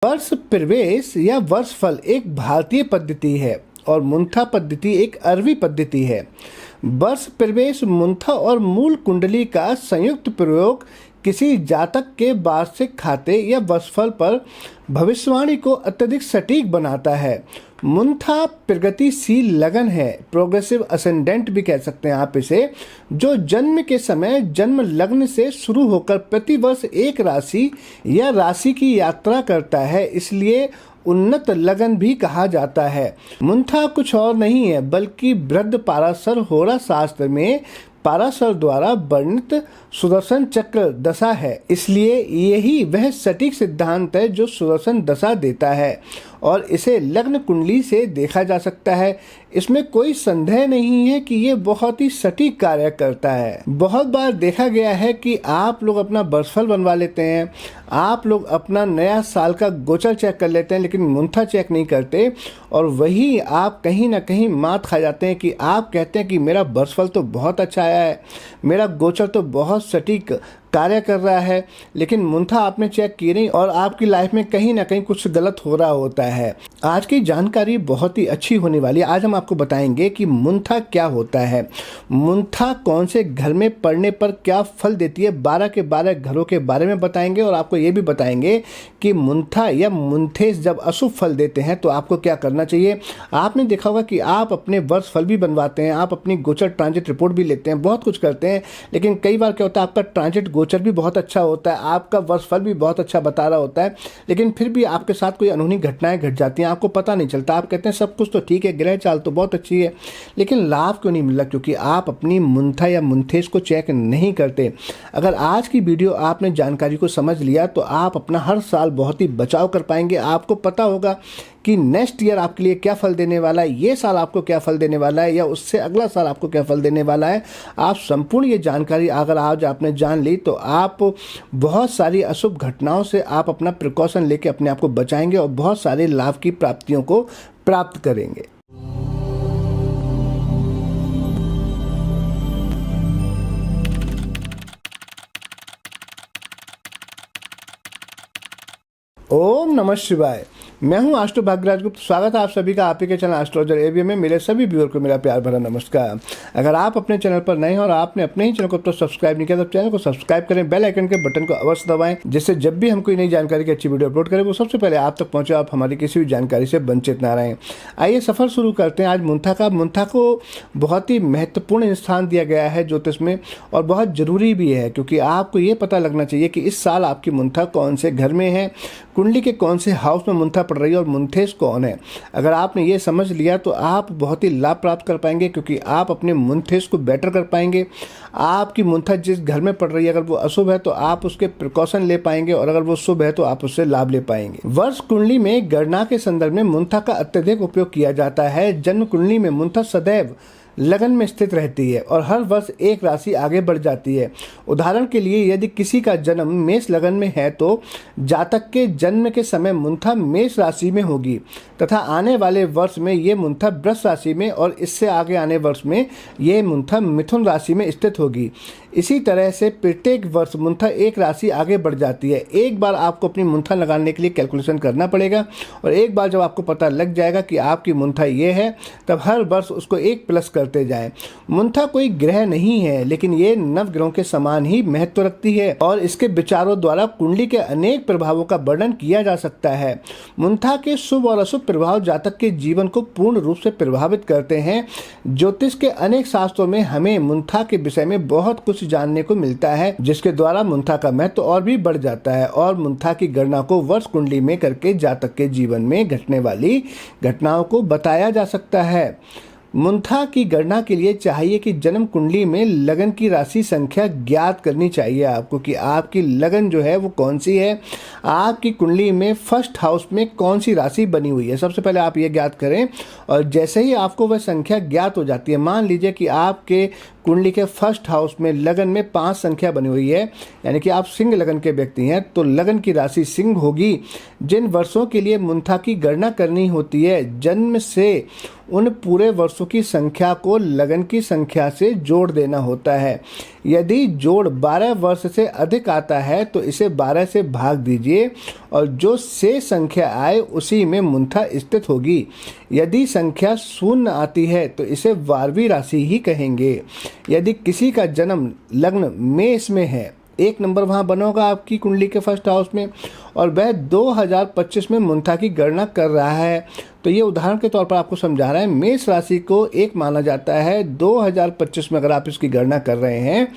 वर्ष प्रवेश या वर्षफल एक भारतीय पद्धति है और मुंथा पद्धति एक अरबी पद्धति है। वर्ष प्रवेश मुंथा और मूल कुंडली का संयुक्त प्रयोग किसी जातक के वार्षिक खाते या वर्षफल पर भविष्यवाणी को अत्यधिक सटीक बनाता है। मुंथा प्रगतिशील लगन है, प्रोग्रेसिव असेंडेंट भी कह सकते हैं आप इसे, जो जन्म के समय जन्म लग्न से शुरू होकर प्रतिवर्ष एक राशि या राशि की यात्रा करता है, इसलिए उन्नत लगन भी कहा जाता है। मुंथा कुछ और नहीं है बल्कि बृहद पाराशर होरा शास्त्र में पाराशर द्वारा वर्णित सुदर्शन चक्र दशा है, इसलिए यही वह सटीक सिद्धांत है जो सुदर्शन दशा देता है और इसे लग्न कुंडली से देखा जा सकता है। इसमें कोई संदेह नहीं है कि ये बहुत ही सटीक कार्य करता है। बहुत बार देखा गया है कि आप लोग अपना वर्षफल बनवा लेते हैं, आप लोग अपना नया साल का गोचर चेक कर लेते हैं, लेकिन मुंथा चेक नहीं करते और वही आप कहीं ना कहीं मात खा जाते हैं कि आप कहते हैं कि मेरा वर्षफल तो बहुत अच्छा आया है, मेरा गोचर तो बहुत सटीक कार्य कर रहा है, लेकिन मुंथा आपने चेक की नहीं और आपकी लाइफ में कहीं ना कहीं कुछ गलत हो रहा होता है। आज की जानकारी बहुत ही अच्छी होने वाली है। आज हम आपको बताएंगे कि मुंथा क्या होता है, मुंथा कौन से घर में पड़ने पर क्या फल देती है, 12 के 12 घरों के बारे में बताएंगे और आपको ये भी बताएंगे कि मुंथा या मुंथेस जब अशुभ फल देते हैं तो आपको क्या करना चाहिए। आपने देखा होगा कि आप अपने वर्ष फल भी बनवाते हैं, आप अपनी गोचर ट्रांजिट रिपोर्ट भी लेते हैं, बहुत कुछ करते हैं, लेकिन कई बार क्या होता है आपका ट्रांजिट गोचर भी बहुत अच्छा होता है, आपका वर्षफल भी बहुत अच्छा बता रहा होता है, लेकिन फिर भी आपके साथ कोई अनहोनी घटनाएं घट जाती हैं, आपको पता नहीं चलता। आप कहते हैं सब कुछ तो ठीक है, ग्रह चाल तो बहुत अच्छी है, लेकिन लाभ क्यों नहीं मिल रहा? क्योंकि आप अपनी मुंथा या मुंथेस को चेक नहीं करते। अगर आज की वीडियो आपने जानकारी को समझ लिया तो आप अपना हर साल बहुत ही बचाव कर पाएंगे। आपको पता होगा कि नेक्स्ट ईयर आपके लिए क्या फल देने वाला है, ये साल आपको क्या फल देने वाला है या उससे अगला साल आपको क्या फल देने वाला है। आप संपूर्ण ये जानकारी अगर आज आपने जान ली तो आप बहुत सारी अशुभ घटनाओं से आप अपना प्रिकॉशन लेके अपने आप को बचाएंगे और बहुत सारे लाभ की प्राप्तियों को प्राप्त करेंगे। ओम नमः शिवाय। मैं हूं एस्ट्रो भाग्यराज गुप्त। स्वागत है आप सभी का आप ही के चैनल एस्ट्रोलॉजर एवीएम में। मेरे सभी व्यूअर को मेरा प्यार भरा नमस्कार। अगर आप अपने चैनल पर नए हैं और आपने अपने ही चैनल को तो सब्सक्राइब नहीं किया तो चैनल को सब्सक्राइब करें, बेल आइकन के बटन को अवश्य दबाएं, जिससे जब भी हम कोई नई जानकारी की अच्छी वीडियो अपलोड करें वो सबसे पहले आप तक पहुंचे, आप हमारी किसी भी जानकारी से वंचित ना रहें। आइए सफर शुरू करते हैं आज मुंथा का। मुंथा को बहुत ही महत्वपूर्ण स्थान दिया गया है ज्योतिष में और बहुत जरूरी भी है, क्योंकि आपको ये पता लगना चाहिए कि इस साल आपकी मुंथा कौन से घर में है, कुंडली के कौन से हाउस में मुंथा पड़ रही है और मुंथेस कौन है। अगर आपने ये समझ लिया तो आप बहुत ही लाभ प्राप्त कर पाएंगे, क्योंकि आप अपने मुंथेस को बेटर कर पाएंगे। आपकी मुंथा जिस घर में पड़ रही है अगर वो अशुभ है तो आप उसके प्रिकॉशन ले पाएंगे और अगर वो शुभ है तो आप उससे लाभ ले पाएंगे। वर्ष कुंडली में गणना के संदर्भ में मुंथा का अत्यधिक उपयोग किया जाता है। जन्म कुंडली में मुंथा सदैव लगन में स्थित रहती है और हर वर्ष एक राशि आगे बढ़ जाती है। उदाहरण के लिए यदि किसी का जन्म मेष लगन में है तो जातक के जन्म के समय मुंथा मेष राशि में होगी तथा आने वाले वर्ष में ये मुंथा वृष राशि में और इससे आगे आने वर्ष में ये मुंथा मिथुन राशि में स्थित होगी। इसी तरह से प्रत्येक वर्ष मुंथा एक राशि आगे बढ़ जाती है। एक बार आपको अपनी मुंथा लगाने के लिए कैलकुलेशन करना पड़ेगा और एक बार जब आपको पता लग जाएगा कि आपकी मुंथा ये है तब हर वर्ष उसको एक प्लस करते जाएं। मुंथा कोई ग्रह नहीं है, लेकिन ये नवग्रहों के समान ही महत्व रखती है और इसके विचारों द्वारा कुंडली के अनेक प्रभावों का वर्णन किया जा सकता है। मुंथा के शुभ और अशुभ प्रभाव जातक के जीवन को पूर्ण रूप से प्रभावित करते हैं। ज्योतिष के अनेक शास्त्रों में हमें मुंथा के विषय में बहुत कुछ जानने को मिलता है, जिसके द्वारा मुंथा का महत्व और भी बढ़ जाता है और मुंथा की गणना को वर्ष कुंडली में करके जातक के जीवन में घटने वाली घटनाओं को बताया जा सकता है। मुंथा की गणना के लिए चाहिए कि जन्म कुंडली में लगन की राशि संख्या ज्ञात करनी चाहिए आपको कि आपकी लगन जो है वो कौन सी है, आपकी कुंडली में फर्स्ट हाउस में कौन सी राशि बनी हुई है। सबसे पहले आप ये ज्ञात करें और जैसे ही आपको वह संख्या ज्ञात हो जाती है, मान लीजिए कि आपके कुंडली के फर्स्ट हाउस में लगन में 5 संख्या बनी हुई है, यानी कि आप सिंह लगन के व्यक्ति हैं, तो लगन की राशि सिंह होगी। जिन वर्षों के लिए मुंथा की गणना करनी होती है जन्म से उन पूरे वर्षों की संख्या को लगन की संख्या से जोड़ देना होता है। यदि जोड़ 12 वर्ष से अधिक आता है तो इसे 12 से भाग दीजिए और जो शेष संख्या आए उसी में मुंथा स्थित होगी। यदि संख्या शून्य आती है तो इसे 12वीं राशि ही कहेंगे। यदि किसी का जन्म लग्न मेष में है, 1 नंबर वहाँ बना होगा आपकी कुंडली के फर्स्ट हाउस में, और वह 2025 में मुंथा की गणना कर रहा है, तो ये उदाहरण के तौर पर आपको समझा रहा है। मेष राशि को 1 माना जाता है। 2025 में अगर आप इसकी गणना कर रहे हैं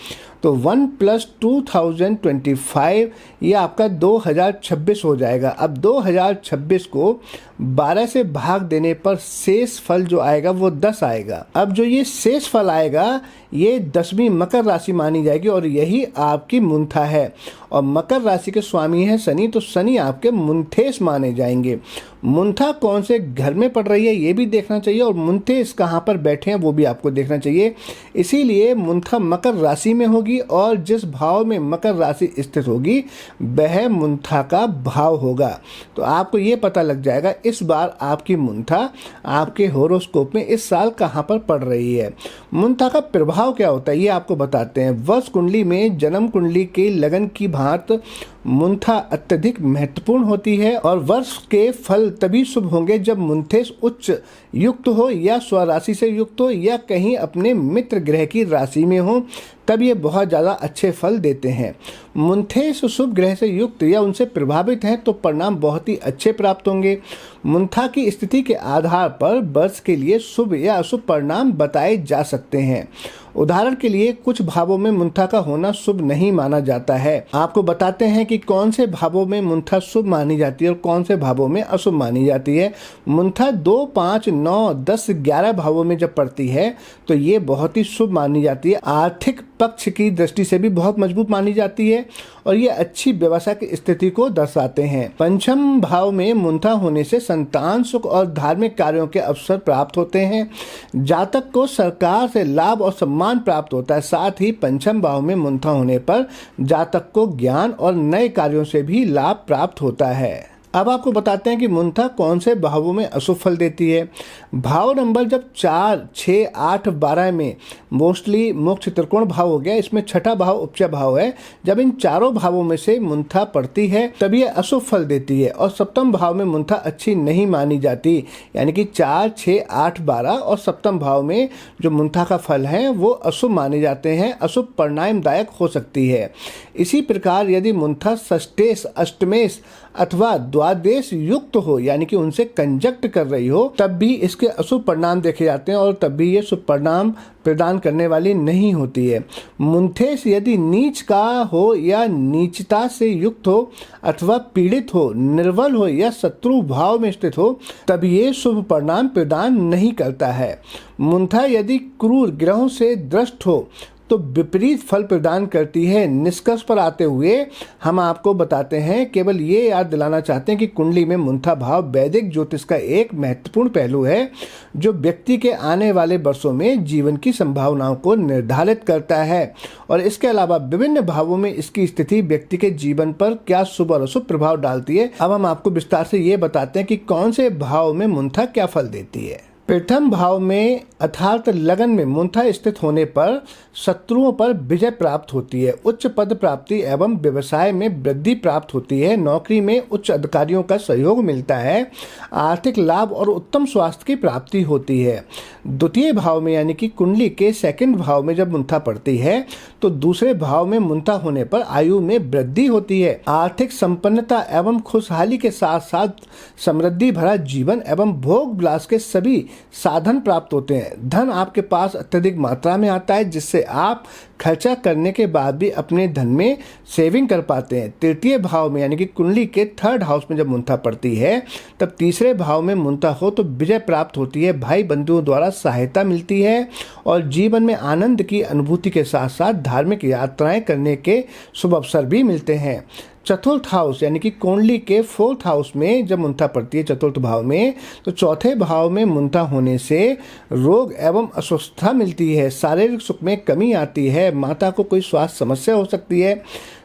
तो 1 + 2025 ये आपका 2026 हो जाएगा। अब 2026 को 12 से भाग देने पर शेष फल जो आएगा वो 10 आएगा। अब जो ये शेष फल आएगा ये 10वीं मकर राशि मानी जाएगी और यही आपकी मुंथा है। और मकर राशि के स्वामी है शनि, तो शनि आपके मुंथेश माने जाएंगे। मुंथा कौन से घर में पड़ रही है ये भी देखना चाहिए और मुंथेश कहाँ पर बैठे हैं वो भी आपको देखना चाहिए। इसीलिए मुंथा मकर राशि में होगी और जिस भाव में मकर राशि स्थित होगी वह मुंथा का भाव होगा। तो आपको ये पता लग जाएगा इस बार आपकी मुंथा आपके होरोस्कोप में इस साल कहाँ पर पड़ रही है। मुंथा का प्रभाव क्या होता है ये आपको बताते हैं। वर्ष कुंडली में जन्म कुंडली के लगन की भांति मुंथा अत्यधिक महत्वपूर्ण होती है और वर्ष के फल तभी शुभ होंगे जब मुंथेश उच्च युक्त हो या स्वराशि से युक्त हो या कहीं अपने मित्र ग्रह की राशि में हो, तब ये बहुत ज़्यादा अच्छे फल देते हैं। मुंथेश शुभ ग्रह से युक्त या उनसे प्रभावित हैं तो परिणाम बहुत ही अच्छे प्राप्त होंगे। मुंथा की स्थिति के आधार पर वर्ष के लिए शुभ या अशुभ परिणाम बताए जा सकते हैं। उदाहरण के लिए कुछ भावों में मुंथा का होना शुभ नहीं माना जाता है। आपको बताते हैं कि कौन से भावों में मुंथा शुभ मानी जाती है और कौन से भावों में अशुभ मानी जाती है। मुंथा 2, 5, 9, 10, 11 भावों में जब पड़ती है तो ये बहुत ही शुभ मानी जाती है। आर्थिक पक्ष की दृष्टि से भी बहुत मजबूत मानी जाती है और ये अच्छी व्यवसाय की स्थिति को दर्शाते हैं। पंचम भाव में मुंथा होने से संतान सुख और धार्मिक कार्यों के अवसर प्राप्त होते हैं। जातक को सरकार से लाभ और सम्मान प्राप्त होता है। साथ ही पंचम भाव में मुंथा होने पर जातक को ज्ञान और नए कार्यों से भी लाभ प्राप्त होता है। अब आपको बताते हैं कि मुंथा कौन से भावों में अशुभ फल देती है। भाव नंबर जब 4, 6, 8, 12 में मोस्टली मोक्ष त्रिकोण भाव हो गया, इसमें छठा भाव उपचा भाव है। जब इन चारों भावों में से मुंथा पड़ती है तब ये अशुभ फल देती है और सप्तम भाव में मुंथा अच्छी नहीं मानी जाती। यानी कि 4, 6, 8, 12 और सप्तम भाव में जो मुंथा का फल है वो अशुभ माने जाते हैं, अशुभ परिणामदायक हो सकती है। इसी प्रकार यदि मुंथा षष्ठेश, अष्टमेश अथवा द्वादश युक्त हो यानी कि उनसे कंजक्ट कर रही हो तब भी इसके अशुभ परिणाम देखे जाते हैं और तब भी ये शुभ परिणाम प्रदान करने वाली नहीं होती है। मुंथेश यदि नीच का हो या नीचता से युक्त हो अथवा पीड़ित हो, निर्बल हो या शत्रु भाव में स्थित हो तब ये शुभ परिणाम प्रदान नहीं करता है। मुंथा यदि क्रूर ग्रहों से दृष्ट हो तो विपरीत फल प्रदान करती है। निष्कर्ष पर आते हुए हम आपको बताते हैं, केवल ये याद दिलाना चाहते हैं कि कुंडली में मुंथा भाव वैदिक ज्योतिष का एक महत्वपूर्ण पहलू है जो व्यक्ति के आने वाले वर्षों में जीवन की संभावनाओं को निर्धारित करता है और इसके अलावा विभिन्न भावों में इसकी स्थिति व्यक्ति के जीवन पर क्या शुभ और अशुभ प्रभाव डालती है। अब हम आपको विस्तार से ये बताते हैं कि कौन से भाव में मुंथा क्या फल देती है। प्रथम भाव में अर्थात लगन में मुंथा स्थित होने पर शत्रुओं पर विजय प्राप्त होती है, उच्च पद प्राप्ति एवं व्यवसाय में वृद्धि प्राप्त होती है, नौकरी में उच्च अधिकारियों का सहयोग मिलता है, आर्थिक लाभ और उत्तम स्वास्थ्य की प्राप्ति होती है। द्वितीय भाव में यानी कि कुंडली के सेकंड भाव में जब मुंथा पड़ती है तो दूसरे भाव में मुंथा होने पर आयु में वृद्धि होती है, आर्थिक संपन्नता एवं खुशहाली के साथ साथ समृद्धि भरा जीवन एवं भोग विलास के सभी साधन प्राप्त होते हैं। धन आपके पास अत्यधिक मात्रा में आता है जिससे आप खर्चा करने के बाद भी अपने धन में सेविंग कर पाते हैं। तृतीय भाव में यानी कि कुंडली के थर्ड हाउस में जब मुंथा पड़ती है तब तीसरे भाव में मुंथा हो तो विजय प्राप्त होती है, भाई बंधुओं द्वारा सहायता मिलती है और जीवन में आनंद की अनुभूति के साथ साथ धार्मिक यात्राएं करने के शुभ अवसर भी मिलते हैं। चतुर्थ हाउस यानी कि कुंडली के फोर्थ हाउस में जब मुंथा पड़ती है चतुर्थ भाव में तो चौथे भाव में मुंथा होने से रोग एवं अस्वस्थता मिलती है, शारीरिक सुख में कमी आती है, माता को कोई स्वास्थ्य समस्या हो सकती है,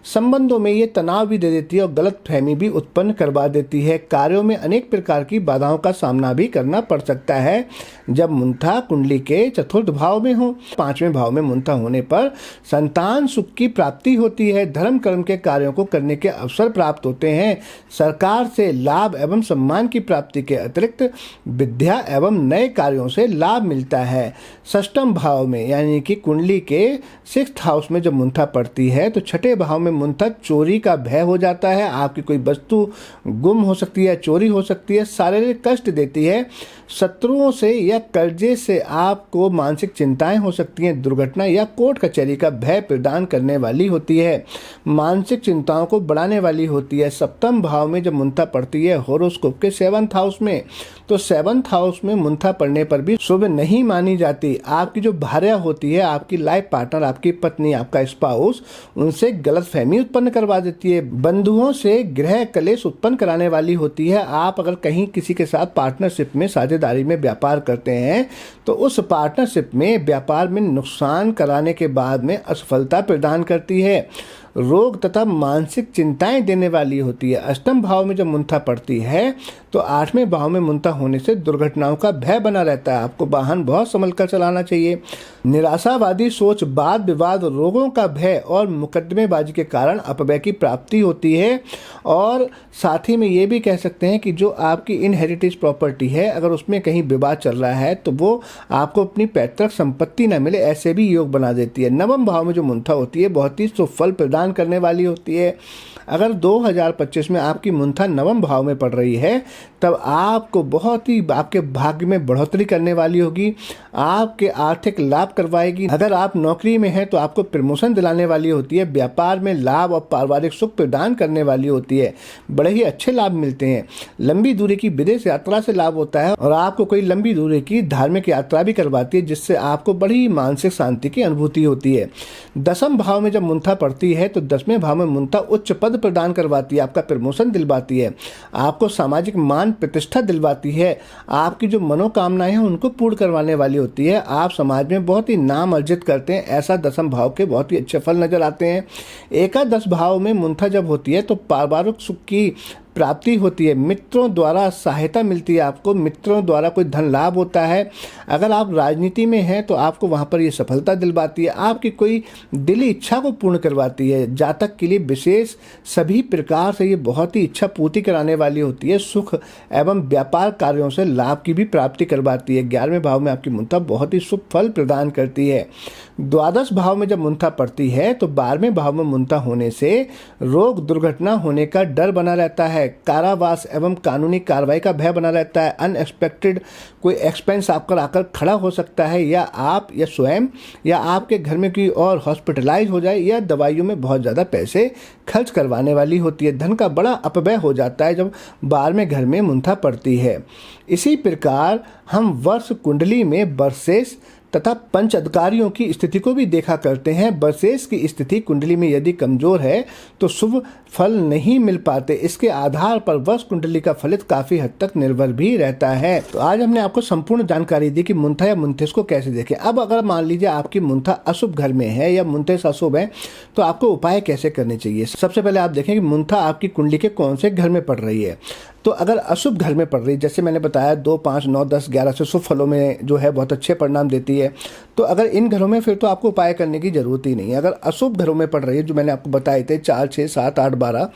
संबंधों में ये तनाव भी दे देती है और गलत फहमी भी उत्पन्न करवा देती है। कार्यों में अनेक प्रकार की बाधाओं का सामना भी करना पड़ सकता है जब मुंथा कुंडली के चतुर्थ भाव में हो। पांचवें भाव में मुंथा होने पर संतान सुख की प्राप्ति होती है। धर्म कर्म के कार्यों को करने के अवसर प्राप्त होते हैं। सरकार से लाभ एवं सम्मान की प्राप्ति के अतिरिक्त विद्या एवं नए कार्यों से लाभ मिलता है। षष्ठम भाव में यानी कि कुंडली के 6th हाउस में जब मुंथा पड़ती है तो छठे भाव में मुंथा चोरी का भय हो जाता है। आपकी कोई वस्तु गुम हो सकती है, चोरी हो सकती है, शारीरिक कष्ट देती है। शत्रुओं से या कर्जे से आपको मानसिक चिंताएं हो सकती हैं। दुर्घटना या कोर्ट कचहरी का भय प्रदान करने वाली होती है। मानसिक चिंताओं को बढ़ाने वाली होती है। सप्तम भाव में जब मुंथा पड़ती है हॉरोस्कोप के 7th हाउस में, तो 7th हाउस में मुंथा पड़ने पर भी शुभ नहीं मानी जाती। आपकी जो भार्या होती है, आपकी लाइफ पार्टनर, आपकी पत्नी, आपका स्पाउस, उनसे गलतफहमी उत्पन्न करवा देती है। बंधुओं से गृह कलेश उत्पन्न कराने वाली होती है। आप अगर कहीं किसी के साथ पार्टनरशिप में, साझेदारी में व्यापार करते हैं तो उस पार्टनरशिप में व्यापार में नुकसान कराने के बाद में असफलता प्रदान करती है। रोग तथा मानसिक चिंताएं देने वाली होती है। अष्टम भाव में जब मुंथा पड़ती है तो 8वें भाव में मुंथा होने से दुर्घटनाओं का भय बना रहता है। आपको वाहन बहुत संभल कर चलाना चाहिए। निराशावादी सोच, वाद विवाद, रोगों का भय और मुकदमेबाजी के कारण अपव्यय की प्राप्ति होती है। और साथ ही में ये भी कह सकते हैं कि जो आपकी इनहेरिटेज प्रॉपर्टी है, अगर उसमें कहीं विवाद चल रहा है तो वो आपको अपनी पैतृक संपत्ति न मिले, ऐसे भी योग बना देती है। नवम भाव में जो मुंथा होती है बहुत ही शुभ फल प्रदान करने वाली होती है। अगर 2025 में आपकी मुंथा नवम भाव में पड़ रही है तब आपको बहुत ही आपके भाग्य में बढ़ोतरी करने वाली होगी, आपके आर्थिक लाभ करवाएगी। अगर आप नौकरी में हैं तो आपको प्रमोशन दिलाने वाली होती है। व्यापार में लाभ और पारिवारिक सुख प्रदान करने वाली होती है। बड़े ही अच्छे लाभ मिलते हैं। लंबी दूरी की विदेश यात्रा से लाभ होता है और आपको कोई लंबी दूरी की धार्मिक यात्रा भी करवाती है जिससे आपको बड़ी मानसिक शांति की अनुभूति होती है। 10वें भाव में जब मुंथा पड़ती है तो 10वें भाव में मुंथा उच्च पद प्रदान करवाती है, आपका प्रमोशन दिलवाती है, आपको सामाजिक मान प्रतिष्ठा दिलवाती है। आपकी जो मनोकामनाएं हैं उनको पूर्ण करवाने वाली होती है। आप समाज में बहुत ही नाम अर्जित करते हैं, ऐसा 10वें भाव के बहुत ही अच्छे फल नजर आते हैं। एकादश भाव में मुंथा जब होती है तो पारिवारिक सुख की प्राप्ति होती है। मित्रों द्वारा सहायता मिलती है, आपको मित्रों द्वारा कोई धन लाभ होता है। अगर आप राजनीति में हैं तो आपको वहाँ पर ये सफलता दिलवाती है। आपकी कोई दिली इच्छा को पूर्ण करवाती है। जातक के लिए विशेष सभी प्रकार से ये बहुत ही इच्छा पूर्ति कराने वाली होती है। सुख एवं व्यापार कार्यों से लाभ की भी प्राप्ति करवाती है। 11वें भाव में आपकी मुंथा बहुत ही शुभ फल प्रदान करती है। द्वादश भाव में जब मुंथा पड़ती है तो 12वें भाव में मुंथा होने से रोग दुर्घटना होने का डर बना रहता है। कारावास एवं कानूनी कार्रवाई का भय बना रहता है। अनएक्सपेक्टेड कोई एक्सपेंस आपका आकर खड़ा हो सकता है, या आप या स्वयं या आपके घर में कोई और हॉस्पिटलाइज हो जाए, या दवाइयों में बहुत ज़्यादा पैसे खर्च करवाने वाली होती है। धन का बड़ा अपव्यय हो जाता है जब 12वें घर में मुंथा पड़ती है। इसी प्रकार हम वर्ष कुंडली में वर्षेश तथा पंच अधिकारियों की स्थिति को भी देखा करते हैं। वर्षेश की स्थिति कुंडली में यदि कमजोर है तो शुभ फल नहीं मिल पाते। इसके आधार पर वर्ष कुंडली का फलित काफी हद तक निर्भर भी रहता है। तो आज हमने आपको संपूर्ण जानकारी दी कि मुंथा या मुंथेस को कैसे देखें। अब अगर मान लीजिए आपकी मुंथा अशुभ घर में है या मुंथेस अशुभ है तो आपको उपाय कैसे करने चाहिए। सबसे पहले आप देखें कि मुंथा आपकी कुंडली के कौन से घर में पड़ रही है। तो अगर अशुभ घर में पड़ रही, जैसे मैंने बताया 2, 5, 9, 10, 11 से शुभ फलों में जो है बहुत अच्छे परिणाम देती है, तो अगर इन घरों में फिर तो आपको उपाय करने की जरूरत ही नहीं है। अगर अशुभ घरों में पड़ रही है जो मैंने आपको बताए थे 4, 6, 7, 8, 12,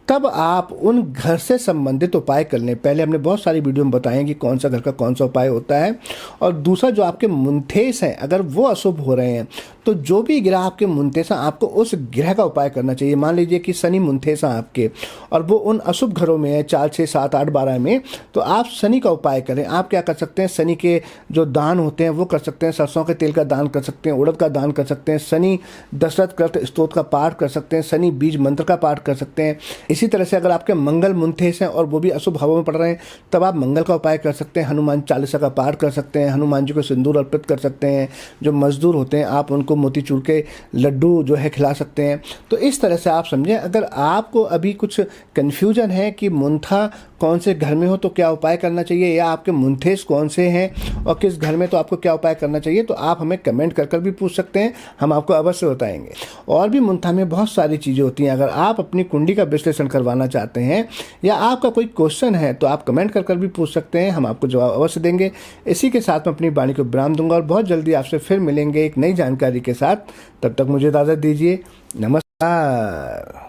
तब आप उन घर से संबंधित उपाय कर लें। पहले हमने बहुत सारी वीडियो में बताए कि कौन सा घर का कौन सा उपाय होता है। और दूसरा, जो आपके मुंथेस हैं अगर वो अशुभ हो रहे हैं तो जो भी ग्रह आपके मुंथेस हैं आपको उस ग्रह का उपाय करना चाहिए। मान लीजिए कि शनि मुंथेस हैं आपके और वो उन अशुभ घरों में है 4, 6, 7, 8, 12 में, तो आप शनि का उपाय करें। आप क्या कर सकते हैं, शनि के जो दान होते हैं वो कर सकते हैं। सरसों के तेल का दान कर सकते हैं, उड़द का दान कर सकते हैं, शनि दशरथ कृत स्तोत्र का पाठ कर सकते हैं, शनि बीज मंत्र का पाठ कर सकते हैं। इसी तरह से अगर आपके मंगल मुंथेस हैं और वो भी अशुभ भावों में पड़ रहे हैं तब आप मंगल का उपाय कर सकते हैं। हनुमान चालीसा का पाठ कर सकते हैं, हनुमान जी को सिंदूर अर्पित कर सकते हैं। जो मजदूर होते हैं आप उनको मोतीचूर के लड्डू जो है खिला सकते हैं। तो इस तरह से आप समझें। अगर आपको अभी कुछ कन्फ्यूजन है कि मुंथा कौन से घर में हो तो क्या उपाय करना चाहिए, या आपके मुंथेस कौन से हैं और किस घर में तो आपको क्या उपाय करना चाहिए, तो आप हमें कमेंट कर कर भी पूछ सकते हैं, हम आपको अवश्य बताएंगे। और भी मुंथा में बहुत सारी चीज़ें होती हैं। अगर आप अपनी कुंडली का विश्लेषण करवाना चाहते हैं या आपका कोई क्वेश्चन है तो आप कमेंट कर कर भी पूछ सकते हैं, हम आपको जवाब अवश्य देंगे। इसी के साथ मैं अपनी वाणी को विराम दूंगा और बहुत जल्दी आपसे फिर मिलेंगे एक नई जानकारी के साथ। तब तक मुझे इजाज़त दीजिए। नमस्कार।